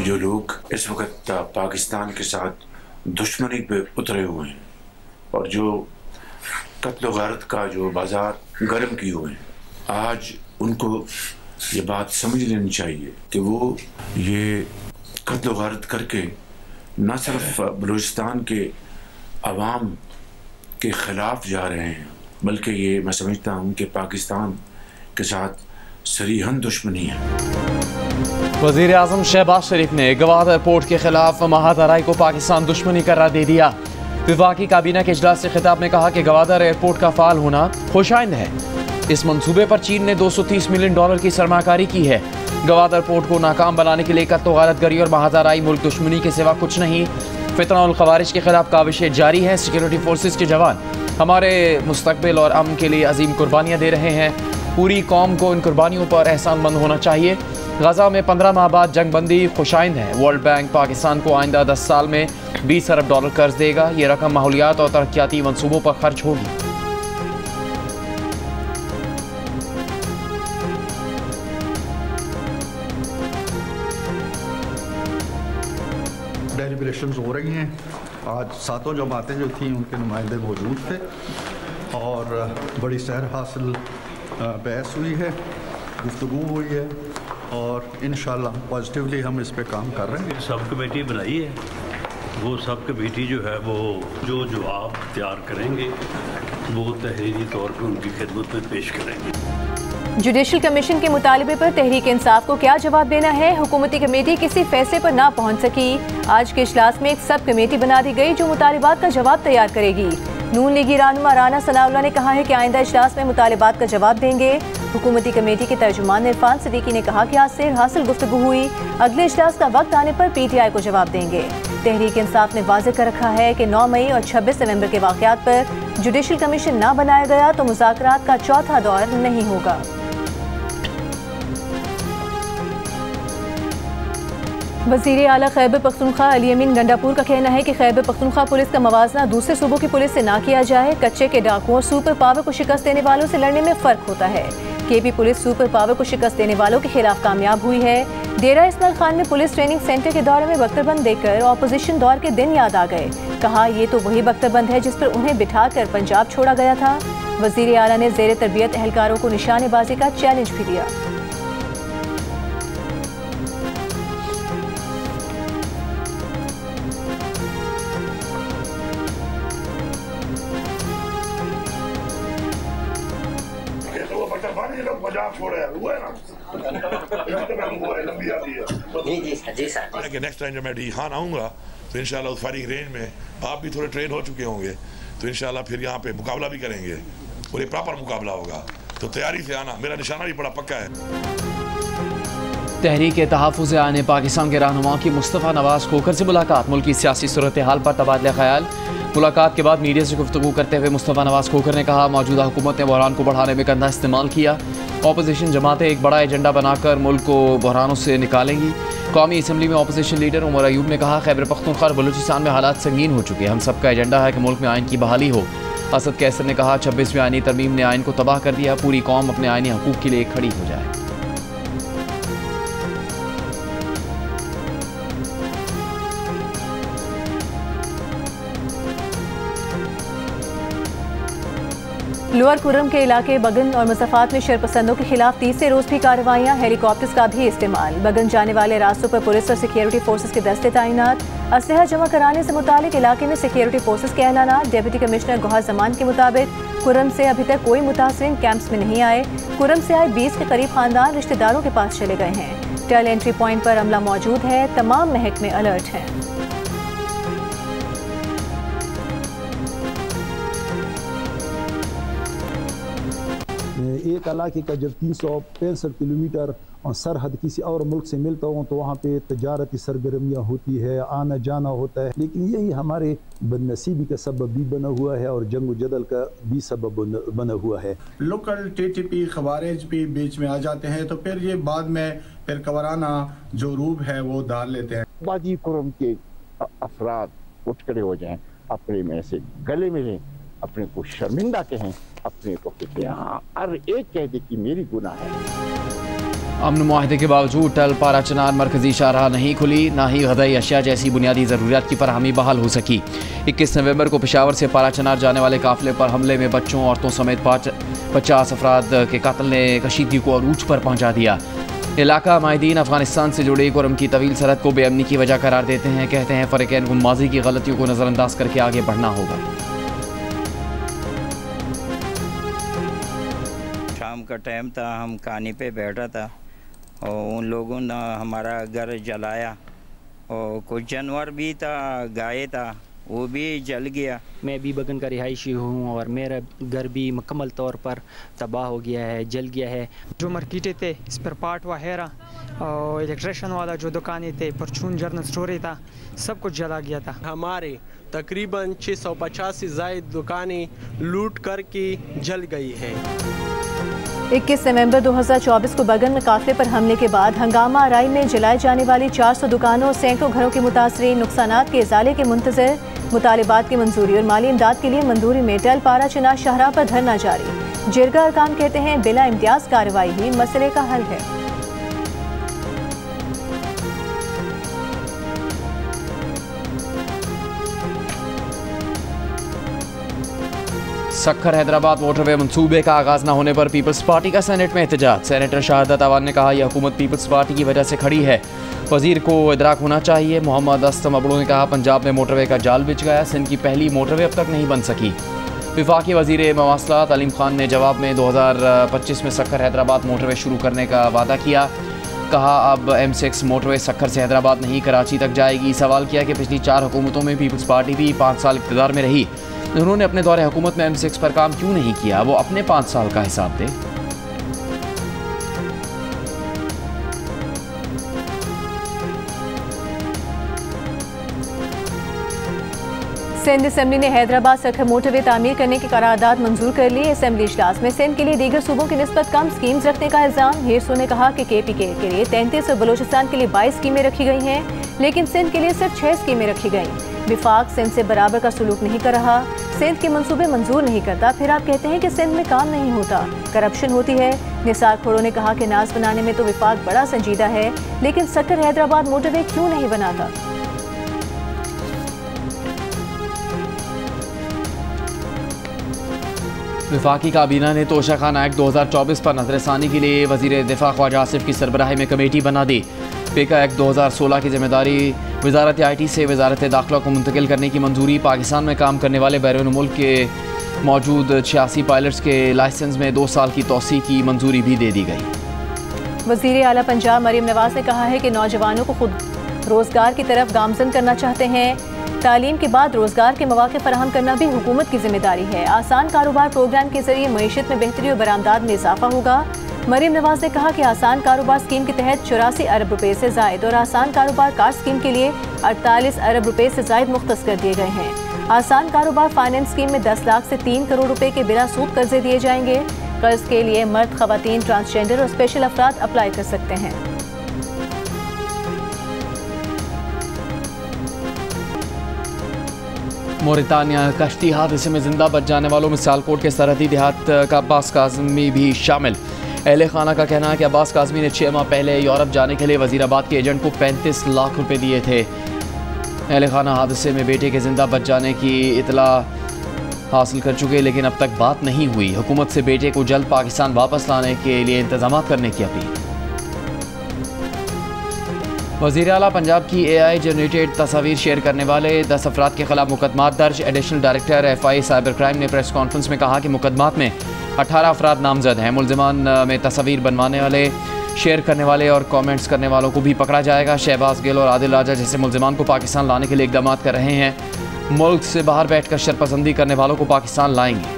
जो लोग इस वक्त पाकिस्तान के साथ दुश्मनी पे उतरे हुए हैं और जो कत्ल गारत का जो बाजार गर्म किए हुए हैं, आज उनको ये बात समझ लेनी चाहिए कि वो ये कत्ल गारत करके न सिर्फ बलूचिस्तान के अवाम के ख़िलाफ़ जा रहे हैं, बल्कि ये मैं समझता हूँ कि पाकिस्तान के साथ सरीहन दुश्मनी है। वज़ीर आज़म शहबाज शरीफ ने गवादर एयरपोर्ट के खिलाफ महादराई को पाकिस्तान दुश्मनी करार दे दिया। वफाकी काबीना के इजलास से खिताब में कहा कि गवादर एयरपोर्ट का फ़ाल होना खुशाइंद है। इस मंसूबे पर चीन ने $230 मिलियन की सरमाकारी की है। गवादर एयरपोर्ट को नाकाम बनाने के लिए कत्ल गारतगरी और महादराई मुल्क दुश्मनी के सिवा कुछ नहीं। फितना और खवारिश के खिलाफ काविशें जारी हैं। सिक्योरिटी फोर्सेस के जवान हमारे मुस्तकबिल और अमन के लिए अजीम कुर्बानियाँ दे रहे हैं। पूरी कौम को इन कुर्बानियों पर एहसानमंद होना चाहिए। गजा में 15 माह बाद जंग बंदी खुशाइंद है। वर्ल्ड बैंक पाकिस्तान को आइंदा 10 साल में $20 अरब कर्ज देगा। ये रकम माहौलियात और तरक्याती मनसूबों पर खर्च होगी। डेलिब्रेशंस हो रही हैं। आज सातों जमातें जो थीं उनके नुमाइंदे मौजूद थे और बड़ी सहर हासिल बहस हुई है, गुफ्तगू हुई है और इंशाअल्लाह पॉजिटिवली हम इस पे काम कर रहे हैं। सब कमेटी बनाई है, वो सब कमेटी जो है वो जो जवाब तैयार करेंगे वो तहरीरी तौर पर उनकी खिदमत में पेश करेंगे। जुडिशल कमीशन के मुतालबे पर तहरीक इंसाफ को क्या जवाब देना है? हुकूमती कमेटी किसी फैसले पर ना पहुंच सकी। आज के इजलास में एक सब कमेटी बना दी गई जो मुतालिबात का जवाब तैयार करेगी। नून लीगी रहनुमा राना सनाउल्लाह ने कहा है कि आइंदा इजलास में मुतालिबात का जवाब देंगे। हुकूमती कमेटी के तर्जुमान इरफान सिद्दीकी ने कहा कि आज से हासिल गुफ्तगू हुई, अगले इजलास का वक्त आने पर PTI को जवाब देंगे। तहरीक इंसाफ ने वाज़ेह कर रखा है कि 9 मई और 26 नवंबर के वाक़यात पर जुडिशल कमीशन ना बनाया गया तो मुज़ाकरात का चौथा दौर नहीं होगा। वज़ीर आला खैबर पख्तूनख्वा अली अमीन गंडापुर का कहना है कि खैबर पख्तूनख्वा पुलिस का मवाजना दूसरे सूबों की पुलिस से ना किया जाए। कच्चे के डाकुओं और सुपर पावर को शिकस्त देने वालों से लड़ने में फ़र्क होता है। KP पुलिस सुपर पावर को शिकस्त देने वालों के खिलाफ कामयाब हुई है। डेरा इस्माइल खान में पुलिस ट्रेनिंग सेंटर के दौरे में बख्तरबंद देकर ऑपोजिशन दौर के दिन याद आ गए। कहा ये तो वही बख्तरबंद है जिस पर उन्हें बिठाकर पंजाब छोड़ा गया था। वज़ीर आला ने ज़ेर तरबियत एहलकारों को निशानेबाजी का चैलेंज भी दिया। नेक्स्ट टाइम जब मैं डी खान आऊँगा तो इंशाल्लाह उस फायरिंग रेंज में आप भी थोड़े ट्रेन हो चुके होंगे, तो इंशाल्लाह फिर यहाँ पे मुकाबला भी करेंगे और ये प्रॉपर मुकाबला होगा। तो तैयारी से आना, मेरा निशाना भी बड़ा पक्का है। तहरीक तहफ़्फ़ुज़ आने पाकिस्तान के रहनुमा की मुस्तफ़ा नवाज़ खोखर से मुलाकात। मुल्क की सियासी सूरत हाल पर तबादला ख्याल। मुलाकात के बाद मीडिया से गुफ्तगू करते हुए मुस्तफ़ा नवाज़ खोखर ने कहा मौजूदा हुकूमत ने बहरान को बढ़ाने में कंधा इस्तेमाल किया। ऑपोजिशन जमातें एक बड़ा एजेंडा बनाकर मुल्क को बहरानों से निकालेंगी। कौमी असम्बली में ऑपोजिशन लीडर उमर अयूब ने कहा खैबर पख्तूनख्वा और बलूचिस्तान में हालात संगीन हो चुके हैं, हम सबका एजेंडा है कि मुल्क में आइन की बहाली हो। असद कैसर ने कहा 26वीं आइनी तरमीम ने आइन को तबाह कर दिया, पूरी कौम अपने आइनी हकूक़ के लिए खड़ी हो जाए। लोअर कुर्रम के इलाके बगन और मुज़फ़्फ़रात में शरपसंदों के खिलाफ तीसरे रोज़ भी कार्रवाइयाँ। हेलीकॉप्टर्स का भी इस्तेमाल। बगन जाने वाले रास्तों पर पुलिस और सिक्योरिटी फोर्सेस के दस्ते तैनात। असलहा जमा कराने से मुतालिक इलाके में सिक्योरिटी फोर्सेस के ऐलानात। डिप्टी कमिश्नर गौहर जमान के मुताबिक कुर्रम से अभी तक कोई मुतासरीन कैंप्स में नहीं आए। कुर्रम से आए 20 के करीब खानदान रिश्तेदारों के पास चले गए हैं। टल एंट्री पॉइंट पर अमला मौजूद है, तमाम महकमे अलर्ट हैं। एक इलाके का जब 365 किलोमीटर सरहद किसी और मुल्क से मिलता हूँ तो वहाँ पे तजारती सरगर्मियाँ होती है, आना जाना होता है, लेकिन यही हमारे बदनसीबी का सबब भी बना हुआ है और जंग जदल का भी सबब बना हुआ है। लोकल TTP खवारिज भी बीच में आ जाते हैं तो फिर ये बाद में फिर कवराना जो रूब है वो डाल लेते हैं। बाजी कुरम के अफराद उठ खड़े हो जाएं, अपने में से गले मिलें, अपने को शर्मिंदा कहें, अपने को कहते हैं हर एक कह दे कि मेरी गुनाह है। अमन मुआहदे के बावजूद टल पारा चनार मरकजी शाहराह नहीं खुली, ना ही गज़ाई अशिया जैसी बुनियादी ज़रूरियात की फराहमी बहाल हो सकी। 21 नवंबर को पेशावर से पारा चनार जाने वाले काफिले पर हमले में बच्चों औरतों समेत 50 अफराद के कत्ल ने कशीदगी को अरूज पर पहुँचा दिया। इलाका माहिदीन अफगानिस्तान से जुड़े कुरम की तवील सरहद को बेअमनी की वजह करार देते हैं। कहते हैं फ़रीक़ैन को माज़ी की गलतियों को नज़रअंदाज करके आगे बढ़ना होगा। शाम का टाइम था, हम कहानी पे बैठा था और उन लोगों ने हमारा घर जलाया और कुछ जानवर भी था, गाय था, वो भी जल गया। मैं भी बगन का रिहायशी हूँ और मेरा घर भी मुकम्मल तौर पर तबाह हो गया है, जल गया है। जो मार्केटें थे, स्पेयर पार्ट वगैरह और इलेक्ट्रिशियन वाला जो दुकानें थे, परचून जनरल स्टोर था, सब कुछ जला गया था। हमारे तकरीबन 650 से ज़ायद दुकानें लूट करके जल गई है। 21 नवंबर 2024 को बगन में काफिले पर हमले के बाद हंगामा आराई में जलाई जाने वाली 400 दुकानों और सैकड़ों घरों के मुतासरीन नुकसानात के इजाले के मुंतज़िर। मुतालिबात की मंजूरी और माली इमदाद के लिए मंजूरी में टल पारा चनार शाहराह पर धरना जारी। जिरगा अरकान कहते हैं बिला इम्तियाज कार्रवाई ही मसले का हल है। सक्खर हैदराबाद मोटरवे मंसूबे का आगाज न होने पर पीपल्स पार्टी का सेनेट में एहतजाज। सेनेटर शहादत अवान ने कहा यह हुकूमत पीपल्स पार्टी की वजह से खड़ी है, वजीर को इदराक होना चाहिए। मोहम्मद अस्तम अबड़ो ने कहा पंजाब में मोटरवे का जाल बिछ गया, सिंध की पहली मोटरवे अब तक नहीं बन सकी। विफाकी वजीर मवासलात अलीम खान ने जवाब में 2025 में सक्खर हैदराबाद मोटरवे शुरू करने का वादा किया। कहा अब M6 मोटरवे सक्खर से हैदराबाद नहीं कराची तक जाएगी। सवाल किया कि पिछली 4 हुकूमतों में पीपल्स पार्टी भी 5 साल इक़्तिदार में रही, उन्होंने अपने दौरे हुकूमत में M6 पर काम क्यों नहीं किया, वो अपने 5 साल का हिसाब दे। सिंध असेंबली ने हैदराबाद सक्खर मोटरवे तामीर करने की करारदाद मंजूर कर ली। असेंबली इजलास में सिंध के लिए दीगर सूबों की निस्बत कम स्कीम्स रखने का इल्जाम। हेरसो ने कहा कि KPK के लिए 33 और बलोचिस्तान के लिए 22 स्कीमें रखी गई हैं, लेकिन सिंध के लिए सिर्फ 6 स्कीमें रखी गईं। विफाक सिंध से बराबर का सलूक नहीं कर रहा, सिंध के मंसूबे मंजूर नहीं करता, फिर आप कहते हैं कि सिंध में काम नहीं होता, करप्शन होती है। निसार खोड़ो ने कहा कि नाज बनाने में तो विफाक बड़ा संजीदा है, लेकिन सक्खर हैदराबाद मोटरवे क्यों नहीं बनाता। विफाकी काबीना ने तोशा खाना एक्ट 2024 पर नजरसानी के लिए वजीर दिफा ख्वाजा आसिफ की सरबराही में कमेटी बना दी। पेका एक्ट 2016 की जिम्मेदारी वजारत IT से वजारत दाखिला को मुंतकिल करने की मंजूरी। पाकिस्तान में काम करने वाले बैरून मुल्क के मौजूद 86 पायलट्स के लाइसेंस में 2 साल की तौसी की मंजूरी भी दे दी गई। वज़ीर आला पंजाब मरीम नवाज ने कहा है कि नौजवानों को खुद रोजगार की तरफ गामजन करना चाहते हैं। तालीम के बाद रोजगार के मौके फराहम करना भी हुकूमत की जिम्मेदारी है। आसान कारोबार प्रोग्राम के जरिए मईशत में बेहतरी और बरामदाद में इजाफा होगा। मरीम नवाज ने कहा कि आसान कारोबार स्कीम के तहत 84 अरब रुपए से जायद और आसान कारोबार कार्ड स्कीम के लिए 48 अरब रुपए से जायद मुख्तस कर दिए गए हैं। आसान कारोबार फाइनेंस स्कीम में 10 लाख से 3 करोड़ रुपए के बिना सूद कर्जे दिए जाएंगे। कर्ज के लिए मर्द, खवातीन, ट्रांसजेंडर और स्पेशल अफराद अप्लाई कर सकते हैं। मोरितानिया कश्ती हादसे में जिंदा बच जाने वालों में सियालकोट के सरहदी देहात का अब्बास काज़मी भी शामिल। अहले खाना का कहना है कि अब्बास काज़मी ने 6 माह पहले यूरोप जाने के लिए वजीराबाद के एजेंट को 35 लाख रुपए दिए थे। अहले खाना हादसे में बेटे के जिंदा बच जाने की इतला हासिल कर चुके, लेकिन अब तक बात नहीं हुई। हुकूमत से बेटे को जल्द पाकिस्तान वापस लाने के लिए इंतजाम करने की अपील। वज़ीर आला पंजाब की AI जनरेटेड तस्वीर शेयर करने वाले 10 अफराद के खिलाफ मुकदमात दर्ज। Additional director FI cyber crime ने प्रेस कॉन्फ्रेंस में कहा कि मुकदमात में 18 अफराद नामजद हैं। मुलजिमान में तस्वीर बनवाने वाले, शेयर करने वाले और कमेंट्स करने वालों को भी पकड़ा जाएगा। शहबाज गिल और आदिल राजा जैसे मुलजिमान को पाकिस्तान लाने के लिए इकदाम कर रहे हैं। मुल्क से बाहर बैठकर शरपसंदी करने वालों को पाकिस्तान लाएंगे।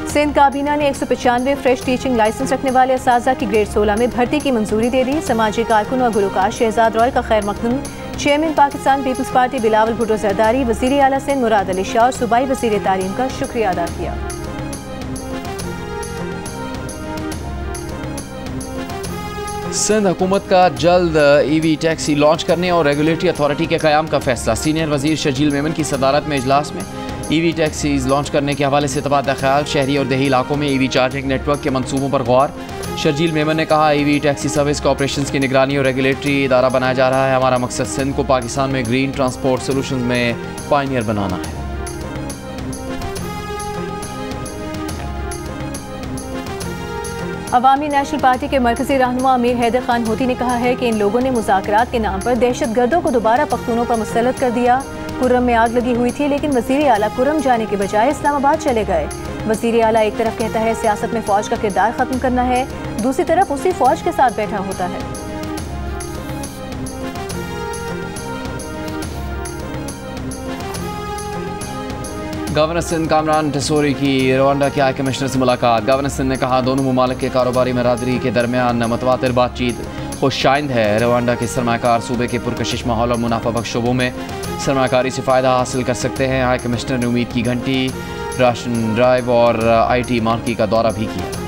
सिंध काबीना ने 195 फ्रेश टीचिंग लाइसेंस रखने वाले असातिज़ा की ग्रेड 16 में भर्ती की मंजूरी दे दी। समाजी कारकुन और गुलकार शहजाद रॉय का खैर मकदूम। चेयरमैन पाकिस्तान पीपल्स पार्टी बिलावल भुट्टो जरदारी, वज़ीर आला सिंध मुराद अली शाह और सूबाई वज़ीर तालीम का शुक्रिया अदा किया। सिंध हुकूमत का जल्द EV टैक्सी लॉन्च करने और रेगुलेटरी अथॉरिटी के क़याम का फैसला। सीनियर वज़ीर शजील मेमन की सदारत में इजलास में EV टैक्सीज लॉन्च करने के हवाले से तबादला ख्याल। शहरी और देही इलाकों में EV चार्जिंग नेटवर्क के मंसूबों पर गौर। शर्जील मेमन ने कहा, EV टैक्सी सर्विस को ऑपरेशंस की निगरानी और रेगुलेटरी इदारा बनाया जा रहा है। हमारा मकसद सिंध को पाकिस्तान में ग्रीन ट्रांसपोर्ट सोल्यूशंस में पायनियर बनाना है। अवामी नेशनल पार्टी के मरकजी रहनुमा अमीर हैदर खान होती ने कहा है कि इन लोगों ने मुज़ाकरात के नाम पर दहशतगर्दों को दोबारा पख्तूनों पर मुसल्लत कर दिया। कुर्रम में आग लगी हुई थी, लेकिन वज़ीर आला कुर्रम जाने के बजाय इस्लामाबाद चले गए। वज़ीर आला एक तरफ कहता है सियासत में फ़ौज का किरदार ख़त्म करना है, दूसरी तरफ उसी फ़ौज के साथ बैठा होता है। गवर्नर सिंध कामरान टसोरी की रवांडा के हाई कमिश्नर से मुलाकात। गवर्नर सिंध ने कहा, दोनों ममालिक के कारोबारी बरादरी के दरमियान मतवातिर बातचीत खुशाइंद है। रवांडा के सरमाकार सूबे के पुरकशिश माहौल और मुनाफा बख्श शोबों में सरमाकारी से फ़ायदा हासिल कर सकते हैं। हाई कमिश्नर ने उम्मीद की घंटी, राशन ड्राइव और IT मार्की का दौरा भी किया।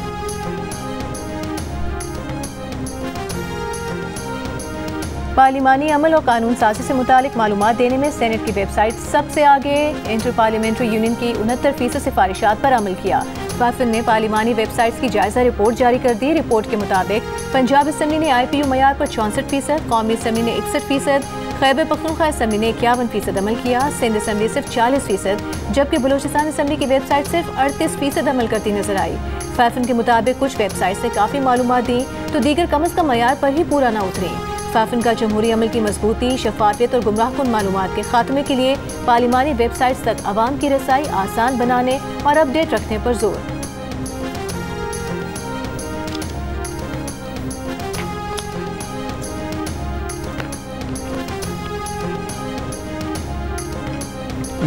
पार्लिमानी अमल और कानून साजी से मुतालिक मालूमात देने में सेनेट की वेबसाइट सबसे आगे। इंटर पार्लियामेंट्री यूनियन की 69% सिफारिशात पर अमल किया। फाफिन ने पार्लिमानी वेबसाइट्स की जायजा रिपोर्ट जारी कर दी। रिपोर्ट के मुताबिक पंजाब असम्बली ने IPU मयार पर 64%, कौमी असम्बली ने 61%, खैबर पख्तूनख्वा असम्बली ने 51% अमल किया। सिंध असम्बली सिर्फ 40%, जबकि बलूचिस्तान असम्बली की वेबसाइट सिर्फ 38% अमल करती नजर आई। फाफिन के मुताबिक कुछ वेबसाइट्स ने काफ़ी मालूमात दी तो दीगर कम अज़ कम मयार पर ही पूरा न उतरी। फाफिन का जमहूरी अमल की मजबूती, शफाफियत और गुमराहकुन मालूमात के खात्मे के लिए पार्लिमानी वेबसाइट्स तक आवाम की रसाई आसान बनाने और अपडेट रखने पर जोर।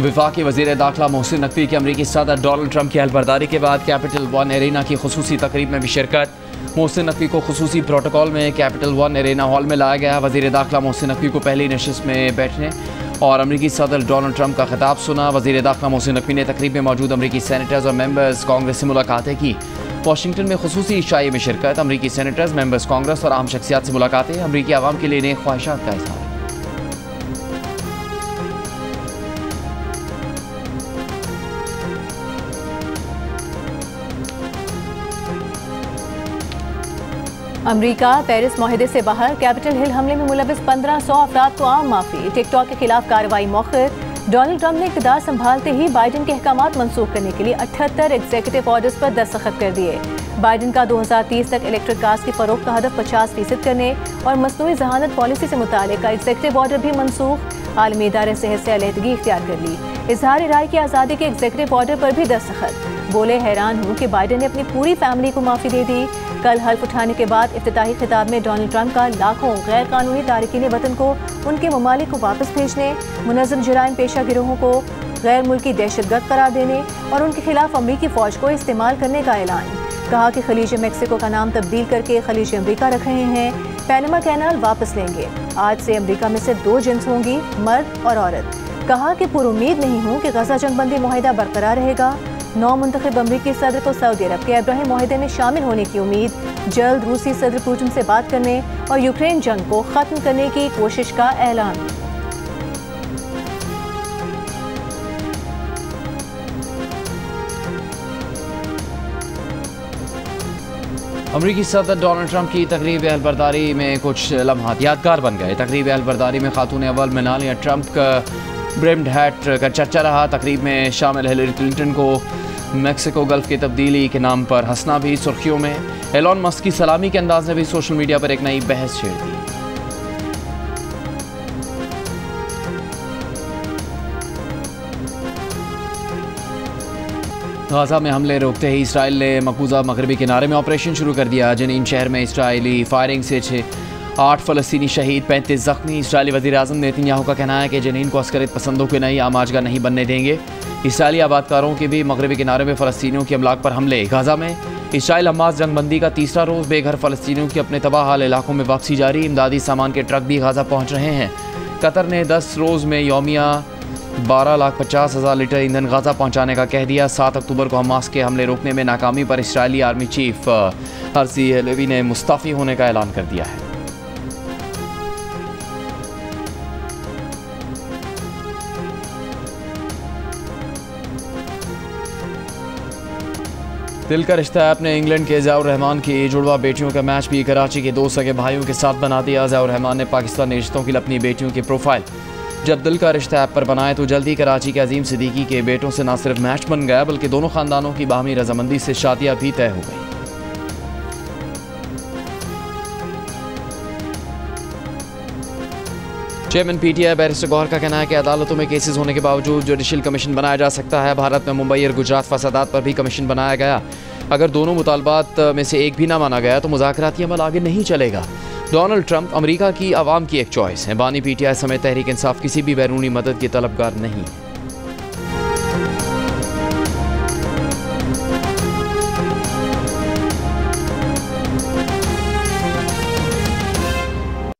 वफाकी वज़ीर दाखिला मोहसिन नकवी की अमरीकी सदर डोनाल्ड ट्रंप की अहलबरदारी के बाद कैपिटल वन एरेना की खुसूसी तकरीब में भी शिरकत। मोहसिन नकवी को खुसूसी प्रोटोकॉल में कैपिटल वन एरेना हॉल में लाया गया। वज़ीर दाखिला मोहसिन नकवी को पहली नशिस्त में बैठने और अमरीकी सदर डोनाल्ड ट्रंप का खिताब सुना। वज़ीर दाखिला मोहसिन नकवी ने तकरीब में मौजूद अमरीकी सेनेटर्स और मेंबर्स कांग्रेस से मुलाकातें की। वाशिंगटन में खुसूसी इशाई में शिरकत। अमरीकी सेनेटर्स, मेंबर्स कांग्रेस और आम शख्सियात से मुलाकातें। अमरीकी आवाम के लिए नेक ख्वाहिशात का इज़हार। अमरीका पेरिस माहिदे से बाहर। कैपिटल हिल हमले में मुलविस 1500 अफराद को आम माफी। टिकटॉक के खिलाफ कार्रवाई मौखर। डोनाल्ड ट्रंप ने इक़्तिदार संभालते ही बाइडन के अहकामात मनसूख करने के लिए 78 एग्जीक्यूटिव ऑर्डर्स पर दस्तखत कर दिए। बाइडन का 2030 तक इलेक्ट्रिक कार्स की फरोख्त का हदफ 50% करने और मसनूई जहानत पॉलिसी से मुतालिक का एग्जीक्यूटिव ऑर्डर भी मनसूख। आलमी इदारे सेहत से अलहदगी इख्तियार कर ली। इजहार राय की आज़ादी के एग्जीक्यूटिव ऑर्डर पर भी दस्तखत। बोले, हैरान हूँ कि बाइडन ने अपनी पूरी फैमिली को माफ़ी दे दी। कल हल्फ उठाने के बाद इफ्तिताही खिताब में डोनाल्ड ट्रंप का लाखों गैर कानूनी तारकीन वतन को उनके ममालिक को वापस भेजने, मुनज़्ज़म जराइम पेशा गिरोहों को गैर मुल्की दहशतगर्द करार देने और उनके खिलाफ अमरीकी फ़ौज को इस्तेमाल करने का ऐलान। कहा कि खलीज मेक्सिको का नाम तब्दील करके खलीज अमरीका रख रहे हैं। पैनामा कैनाल वापस लेंगे। आज से अमरीका में सिर्फ 2 जिन्स होंगी, मर्द और औरत। कहा कि पुरुम्मीद नहीं हूँ कि गजा जंगबंदी मुआहिदा बरकरार रहेगा। नौ मुंतखब अमरीकी सदर को सऊदी अरब के अब्राहिम मुआहिदे में शामिल होने की उम्मीद। जल्द रूसी सदर पुतिन से बात करने और यूक्रेन जंग को खत्म करने की कोशिश का ऐलान। अमरीकी सदर डोनाल्ड ट्रंप की तकरीब अहलबरदारी में कुछ लम्हात यादगार बन गए। तकरीब अहलबरदारी में खातून अव्वल मेलानिया ट्रंप का ब्रिम्ड हैट का चर्चा रहा। तकरीब में शामिल हिलरी क्लिंटन को मेक्सिको गल्फ की तब्दीली के नाम पर हंसना भी सुर्खियों में। एलॉन मस्क की सलामी के अंदाज ने भी सोशल मीडिया पर एक नई बहस छेड़ दी। गाजा में हमले रोकते ही इसराइल ने मकबूजा मगरबी किनारे में ऑपरेशन शुरू कर दिया। जनीन शहर में इसराइली फायरिंग से 8 फ़लस्तीनी शहीद, 35 ज़ख्मी। इसराइली वज़ीर-ए-आज़म नेतन्याहू का कहना है कि जनीन को अस्करियत पसंदों के नई आमाजगा नहीं बनने देंगे। इसराइली आबादकारों के भी मगरबी किनारे में फ़लस्तीनियों की अमलाक पर हमले। गाजा में इसराइल हमास जंगबंदी का तीसरा रोज़। बेघर फ़लस्तीनियों की अपने तबाह हाल इलाकों में वापसी जारी। इमदादी सामान के ट्रक भी गाजा पहुँच रहे हैं। कतर ने 10 रोज़ में यौमिया 12,50,000 लीटर ईंधन गाजा पहुंचाने का कह दिया। 7 अक्टूबर को हमास के हमले रोकने में नाकामी पर Israeli army chief Herzi Halevi ने मुस्तफ़ी होने का ऐलान कर दिया है। दिल का रिश्ता ऐप ने इंग्लैंड के ज़ियाउर रहमान की जुड़वा बेटियों का मैच भी कराची के 2 सगे भाइयों के साथ बना दिया। ज़ियाउर रहमान ने पाकिस्तानी रिश्तों की अपनी बेटियों की प्रोफाइल जब दिल का रिश्ता ऐप पर बनाए तो जल्दी कराची के अजीम सिद्दीकी के बेटों से न सिर्फ मैच बन गया बल्कि दोनों खानदानों की बाहमी रजामंदी से शादियां भी तय हो गई। चेयरमैन पीटीआई बैरिस्टर गौहर का कहना है कि अदालतों में केसेस होने के बावजूद जुडिशल कमीशन बनाया जा सकता है। भारत में मुंबई और गुजरात फसादात पर भी कमीशन बनाया गया। अगर दोनों मुतालबात में से एक भी ना माना गया तो मुज़ाकराती अमल आगे नहीं चलेगा। डोनाल्ड ट्रंप अमेरिका की आवाम की एक चॉइस है। बानी पीटीआई समेत तहरीक इंसाफ किसी भी बैरूनी मदद की तलबगार नहीं है।